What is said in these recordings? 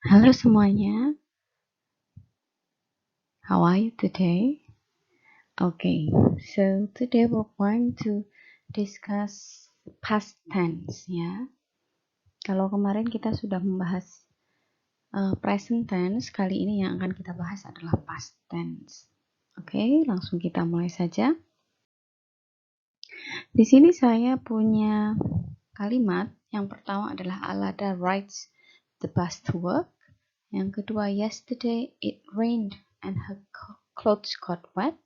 Halo semuanya, how are you today? Okay, so today we're going to discuss past tense ya. Kalau kemarin kita sudah membahas present tense, kali ini yang akan kita bahas adalah past tense. Oke, langsung kita mulai saja. Di sini saya punya kalimat. Yang pertama adalah Alada rides the bus to work. Yang kedua, yesterday it rained and her clothes got wet.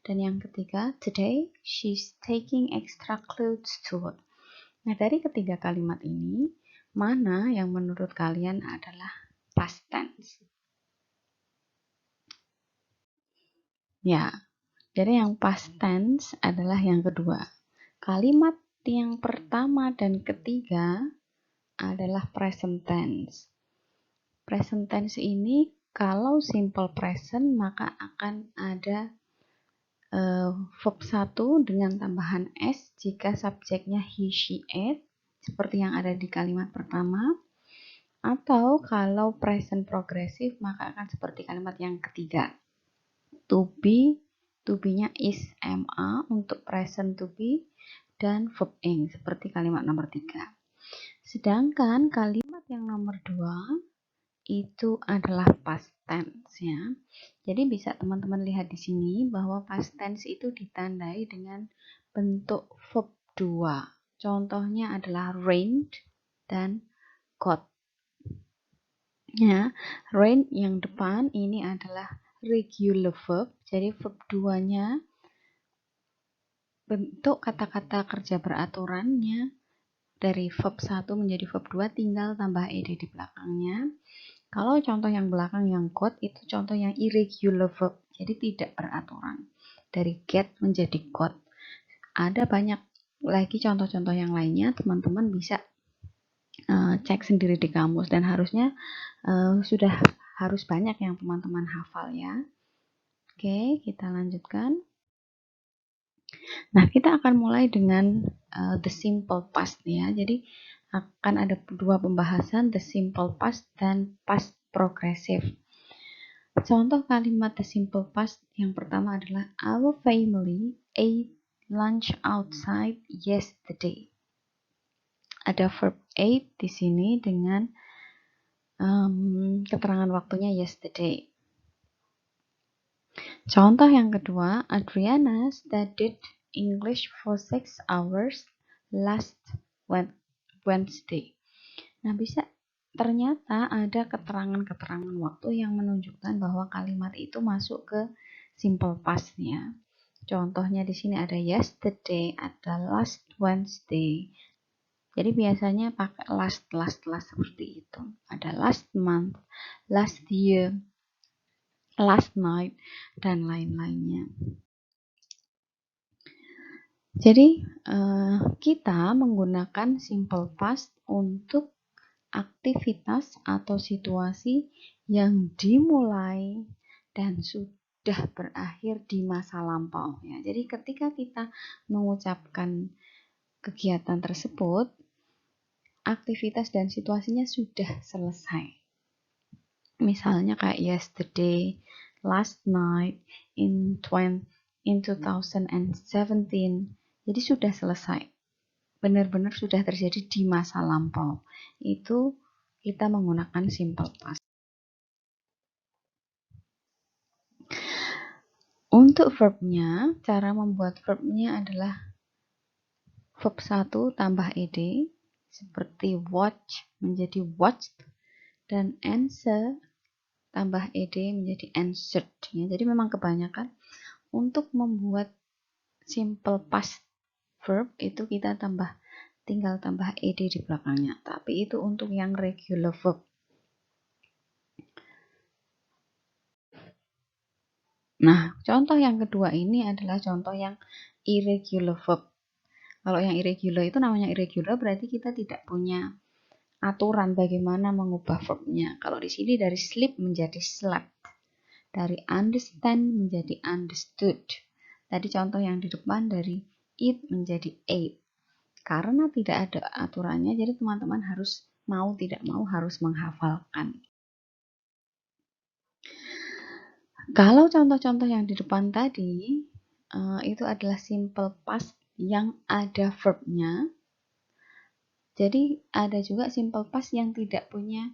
Dan yang ketiga, today she's taking extra clothes to work. Nah, dari ketiga kalimat ini, mana yang menurut kalian adalah past tense? Ya, jadi yang past tense adalah yang kedua. Kalimat yang pertama dan ketiga adalah present tense. Present tense ini kalau simple present maka akan ada verb 1 dengan tambahan s jika subjeknya he, she, it seperti yang ada di kalimat pertama, atau kalau present progressive maka akan seperti kalimat yang ketiga. To be, to be-nya is, ma untuk present to be, dan verb ing seperti kalimat nomor 3. Sedangkan kalimat yang nomor 2 itu adalah past tense ya. Jadi bisa teman-teman lihat di sini bahwa past tense itu ditandai dengan bentuk verb 2. Contohnya adalah rained dan got. Ya, rain yang depan ini adalah regular verb. Jadi verb 2-nya bentuk kata-kata kerja beraturannya dari verb 1 menjadi verb 2 tinggal tambah ed di belakangnya. Kalau contoh yang belakang yang got itu contoh yang irregular verb, jadi tidak beraturan. Dari get menjadi got. Ada banyak lagi contoh-contoh yang lainnya, teman-teman bisa cek sendiri di kamus dan harusnya sudah harus banyak yang teman-teman hafal ya. Oke, kita lanjutkan. Nah, kita akan mulai dengan the simple past ya. Jadi akan ada dua pembahasan, the simple past dan past progressive. Contoh kalimat the simple past yang pertama adalah our family ate lunch outside yesterday. Ada verb ate di sini dengan keterangan waktunya yesterday. Contoh yang kedua, Adriana studied English for 6 hours last Wednesday. Nah, ternyata ada keterangan-keterangan waktu yang menunjukkan bahwa kalimat itu masuk ke simple past-nya. Contohnya di sini ada yesterday, ada last Wednesday. Jadi biasanya pakai last seperti itu. Ada last month, last year, last night, dan lain-lainnya. Jadi kita menggunakan simple past untuk aktivitas atau situasi yang dimulai dan sudah berakhir di masa lampau ya. Jadi ketika kita mengucapkan kegiatan tersebut, aktivitas dan situasinya sudah selesai. Misalnya kayak yesterday, last night, in 2017. Jadi sudah selesai. Benar-benar sudah terjadi di masa lampau. Itu kita menggunakan simple past. Untuk verbnya, cara membuat verbnya adalah verb 1 tambah ed, seperti watch menjadi watched, dan answer tambah ed menjadi answered. Ya, jadi memang kebanyakan untuk membuat simple past verb itu kita tinggal tambah ed di belakangnya. Tapi itu untuk yang regular verb. Nah, contoh yang kedua ini adalah contoh yang irregular verb. Kalau yang irregular itu namanya irregular berarti kita tidak punya aturan bagaimana mengubah verbnya. Kalau di sini dari sleep menjadi slept, dari understand menjadi understood. Tadi contoh yang di depan dari eat menjadi ate. Karena tidak ada aturannya, jadi teman-teman harus mau tidak mau harus menghafalkan. Kalau contoh-contoh yang di depan tadi, itu adalah simple past yang ada verbnya. Jadi ada juga simple past yang tidak punya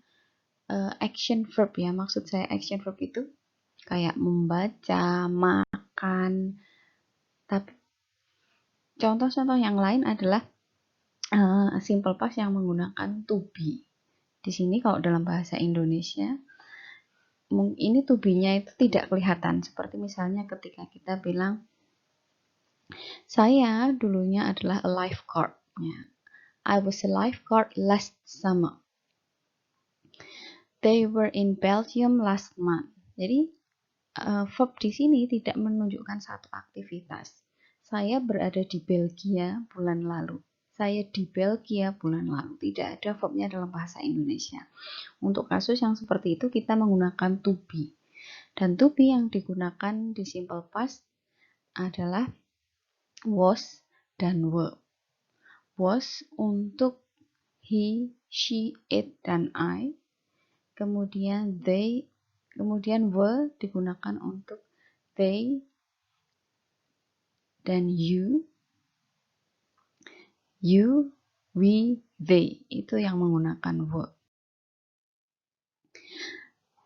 action verb ya. Maksud saya action verb itu kayak membaca, makan. Tapi contoh-contoh yang lain adalah simple past yang menggunakan to be. Di sini kalau dalam bahasa Indonesia, ini to be-nya itu tidak kelihatan. Seperti misalnya ketika kita bilang, saya dulunya adalah a lifeguard. Ya. I was a lifeguard last summer. They were in Belgium last month. Jadi verb di sini tidak menunjukkan satu aktivitas. Saya berada di Belgia bulan lalu. Saya di Belgia bulan lalu. Tidak ada verbnya dalam bahasa Indonesia. Untuk kasus yang seperti itu kita menggunakan to be. Dan to be yang digunakan di simple past adalah was dan were. Was untuk he, she, it, dan I. Kemudian they, kemudian were digunakan untuk they dan you, we, they. Itu yang menggunakan were.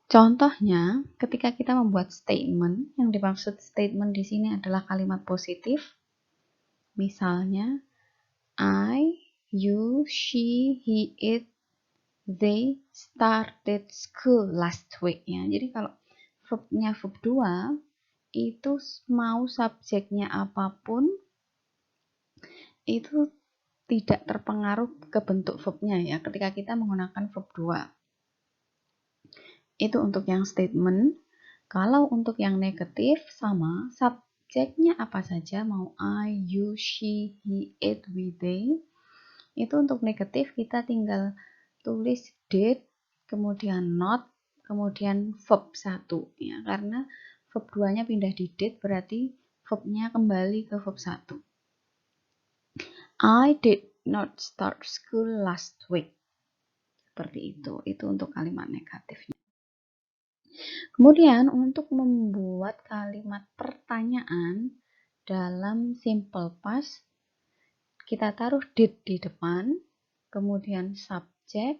Contohnya, ketika kita membuat statement, yang dimaksud statement di sini adalah kalimat positif. Misalnya, I, you, she, he, it, they started school last week. Ya, jadi kalau verbnya verb 2, itu mau subjeknya apapun, itu tidak terpengaruh ke bentuk verbnya ya, ketika kita menggunakan verb 2. Itu untuk yang statement. Kalau untuk yang negatif, sama, subjeknya apa saja, mau I, you, she, he, it, we, they. Itu untuk negatif kita tinggal tulis did, kemudian not, kemudian verb 1 ya, karena verb 2-nya pindah di did, berarti verbnya kembali ke verb 1. I did not start school last week. Seperti itu untuk kalimat negatifnya. Kemudian untuk membuat kalimat pertanyaan dalam simple past, kita taruh did di depan, kemudian subjek,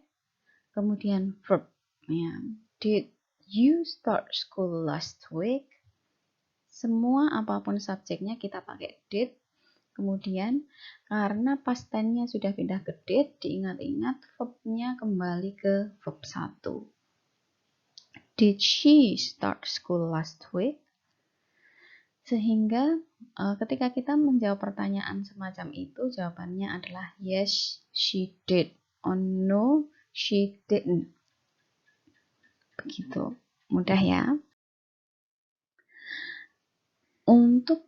kemudian verb. Ya. Did you start school last week? Semua apapun subjeknya kita pakai did. Kemudian karena past tense-nya sudah pindah ke did, diingat-ingat verbnya kembali ke verb 1. Did she start school last week? Sehingga ketika kita menjawab pertanyaan semacam itu, jawabannya adalah yes, she did. Or no, she didn't. Begitu. Mudah ya. Untuk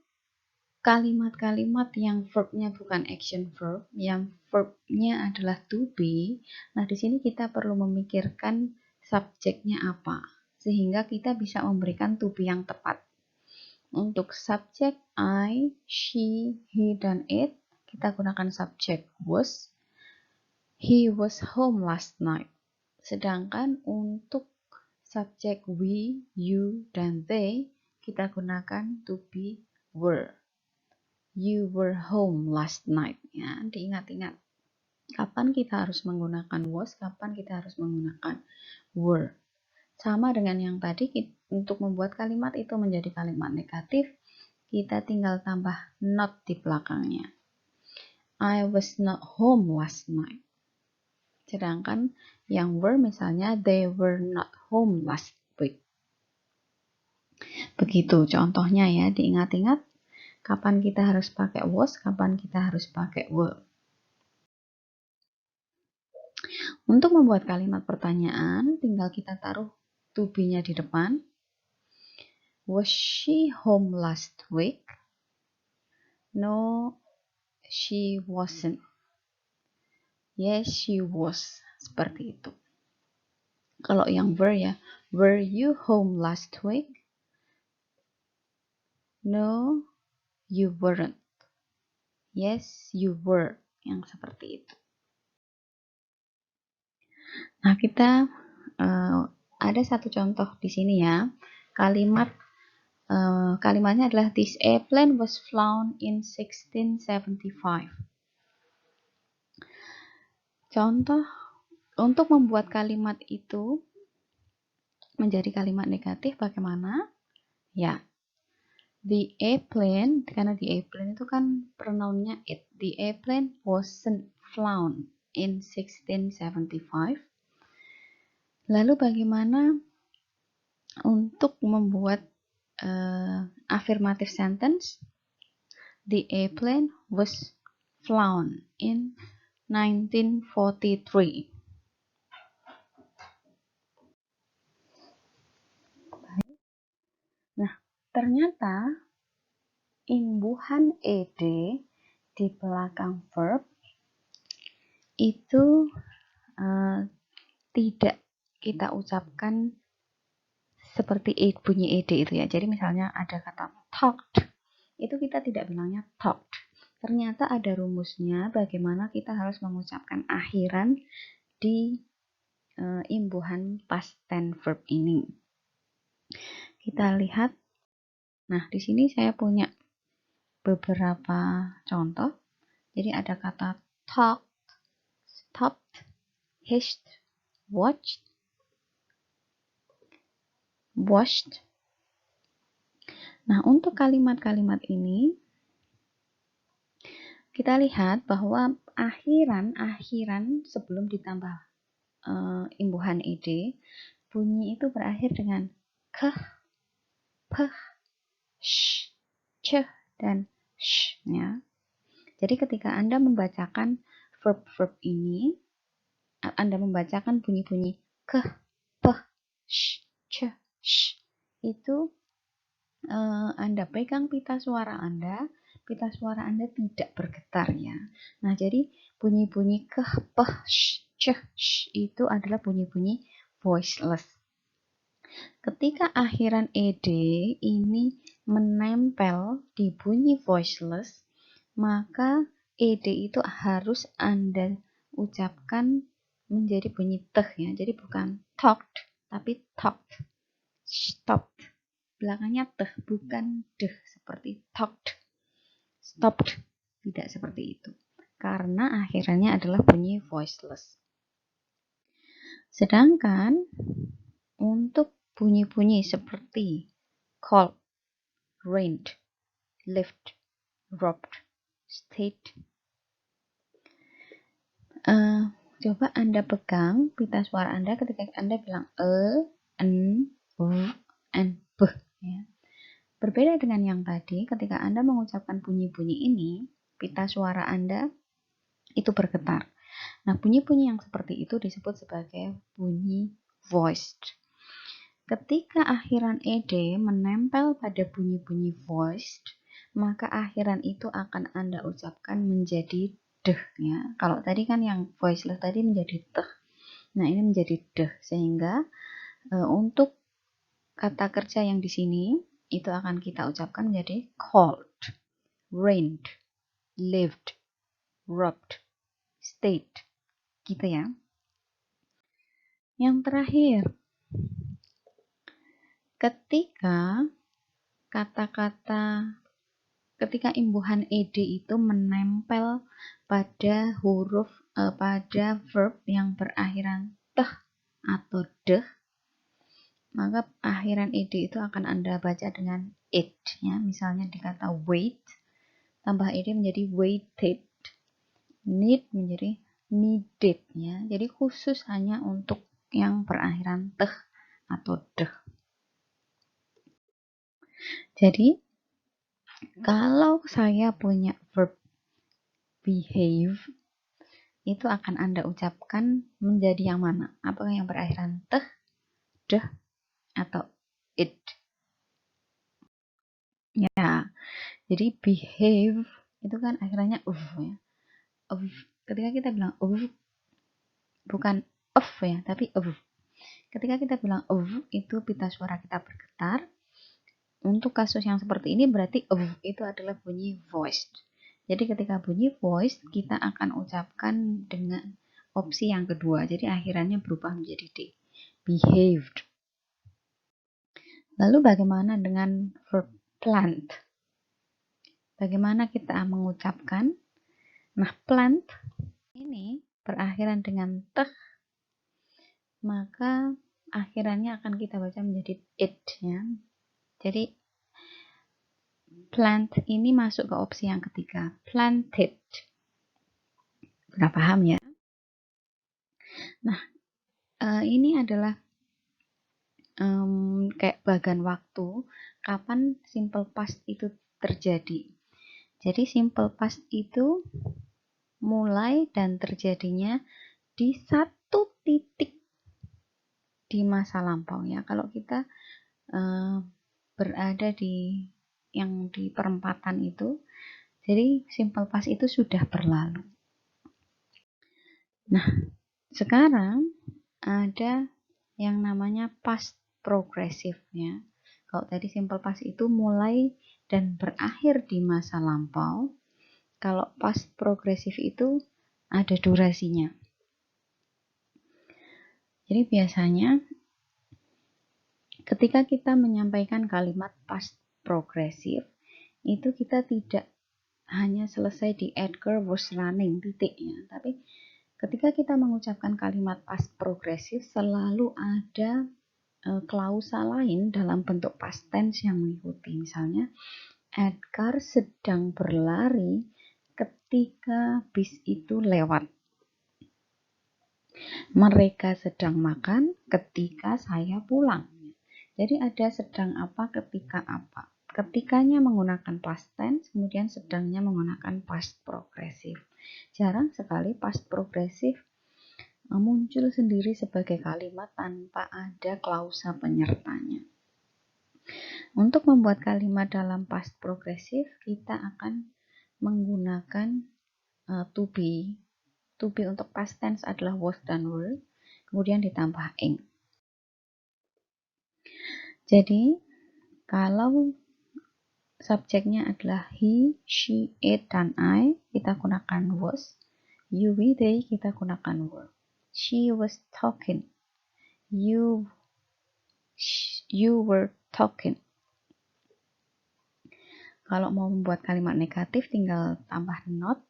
kalimat-kalimat yang verbnya bukan action verb, yang verbnya adalah to be, nah di sini kita perlu memikirkan subjeknya apa, sehingga kita bisa memberikan to be yang tepat. Untuk subjek I, she, he, dan it, kita gunakan subjek was. He was home last night. Sedangkan untuk subjek we, you, dan they, kita gunakan to be were. You were home last night. Ya, diingat-ingat. Kapan kita harus menggunakan was, kapan kita harus menggunakan were. Sama dengan yang tadi, untuk membuat kalimat itu menjadi kalimat negatif, kita tinggal tambah not di belakangnya. I was not home last night. Sedangkan yang were misalnya, they were not home last week. Begitu contohnya ya, diingat-ingat kapan kita harus pakai was, kapan kita harus pakai were. Untuk membuat kalimat pertanyaan, tinggal kita taruh to be-nya di depan. Was she home last week? No, she wasn't. Yes, she was. Seperti itu. Kalau yang were ya, were you home last week? No, you weren't. Yes, you were. Yang seperti itu. Nah, kita ada satu contoh di sini ya. Kalimat Kalimatnya adalah this airplane was flown in 1675. Contoh untuk membuat kalimat itu menjadi kalimat negatif bagaimana? Ya, the airplane, karena the airplane itu kan pronounnya it. The airplane wasn't flown in 1675. Lalu bagaimana untuk membuat affirmative sentence? The airplane was flown in 1943. Nah, ternyata imbuhan ed di belakang verb itu tidak kita ucapkan seperti bunyi ed itu ya. Jadi misalnya ada kata talked, itu kita tidak bilangnya talked. Ternyata ada rumusnya bagaimana kita harus mengucapkan akhiran di imbuhan past tense verb ini. Kita lihat. Nah, di sini saya punya beberapa contoh. Jadi ada kata talked, stopped, hitched, watched, washed. Nah, untuk kalimat-kalimat ini kita lihat bahwa akhiran sebelum ditambah imbuhan ed, bunyi itu berakhir dengan keh, peh, sh, ceh, dan sh ya. Jadi ketika Anda membacakan verb-verb ini, Anda membacakan bunyi-bunyi keh, peh, sh, ceh, sh, itu Anda pegang pita suara Anda tidak bergetar ya. Nah, jadi bunyi-bunyi keh, peh, sh, ceh, sh itu adalah bunyi-bunyi voiceless. Ketika akhiran ed ini menempel di bunyi voiceless, maka ed itu harus Anda ucapkan menjadi bunyi teh ya. Jadi bukan talked, tapi talked, stopped. Belakangnya teh, bukan deh seperti talked, stopped. Tidak seperti itu. Karena akhirannya adalah bunyi voiceless. Sedangkan untuk bunyi-bunyi seperti called, rained, lived, robbed, stayed. Coba Anda pegang pita suara Anda ketika Anda bilang n, and b. Ya. Berbeda dengan yang tadi, ketika Anda mengucapkan bunyi-bunyi ini, pita suara Anda itu bergetar. Nah, bunyi-bunyi yang seperti itu disebut sebagai bunyi voiced. Ketika akhiran ed menempel pada bunyi-bunyi voiced, maka akhiran itu akan Anda ucapkan menjadi deh ya. Kalau tadi kan yang voiceless tadi menjadi teh. Nah, ini menjadi deh sehingga untuk kata kerja yang di sini itu akan kita ucapkan menjadi called, rained, lived, robbed, stayed. Gitu ya. Yang terakhir, ketika ketika imbuhan ed itu menempel pada pada verb yang berakhiran teh atau deh, maka akhiran ed itu akan Anda baca dengan it ya. Misalnya di kata wait, tambah ed menjadi waited, need menjadi needed ya. Jadi khusus hanya untuk yang berakhiran teh atau deh. Jadi kalau saya punya verb behave, itu akan Anda ucapkan menjadi yang mana? Apakah yang berakhiran teh, deh, atau it? Ya, jadi behave itu kan akhirannya ya. Ketika kita bilang bukan ya, tapi Ketika kita bilang itu pita suara kita bergetar. Untuk kasus yang seperti ini berarti itu adalah bunyi voiced. Jadi ketika bunyi voiced, kita akan ucapkan dengan opsi yang kedua. Jadi akhirannya berubah menjadi d. Behaved. Lalu bagaimana dengan verb plant? Bagaimana kita mengucapkan? Nah, plant ini berakhiran dengan teh, maka akhirannya akan kita baca menjadi it ya. Jadi plant ini masuk ke opsi yang ketiga, planted. Sudah paham ya? Nah, ini adalah kayak bagan waktu kapan simple past itu terjadi. Jadi simple past itu mulai dan terjadinya di satu titik di masa lampau ya. Kalau kita berada di perempatan itu, jadi simple past itu sudah berlalu. Nah, sekarang ada yang namanya past progresif ya. Kalau tadi simple past itu mulai dan berakhir di masa lampau, kalau past progresif itu ada durasinya. Jadi biasanya ketika kita menyampaikan kalimat past progresif, itu kita tidak hanya selesai di Edgar was running titik ya, tapi ketika kita mengucapkan kalimat past progresif selalu ada klausa lain dalam bentuk past tense yang mengikuti. Misalnya, Edgar sedang berlari ketika bis itu lewat. Mereka sedang makan ketika saya pulang. Jadi ada sedang apa, ketika apa. Ketikanya menggunakan past tense, kemudian sedangnya menggunakan past progresif. Jarang sekali past progresif muncul sendiri sebagai kalimat tanpa ada klausa penyertanya. Untuk membuat kalimat dalam past progresif, kita akan menggunakan to be. To be untuk past tense adalah was dan were, kemudian ditambah ing. Jadi, kalau subjeknya adalah he, she, it, dan I, kita gunakan was. You, we, they, kita gunakan were. She was talking. You were talking. Kalau mau membuat kalimat negatif, tinggal tambah not.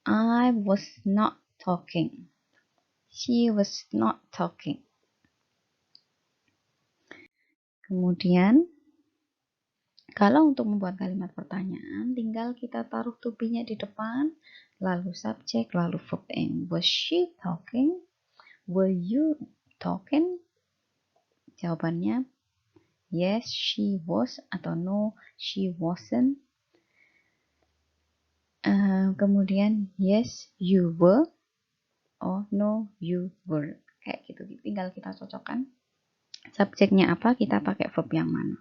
I was not talking. She was not talking. Kemudian, kalau untuk membuat kalimat pertanyaan, tinggal kita taruh to be-nya di depan, lalu subjek, lalu verb ing. Was she talking? Were you talking? Jawabannya yes, she was, atau no, she wasn't. Kemudian yes, you were, or no, you were. Kayak gitu, tinggal kita cocokkan subjeknya apa, kita pakai verb yang mana.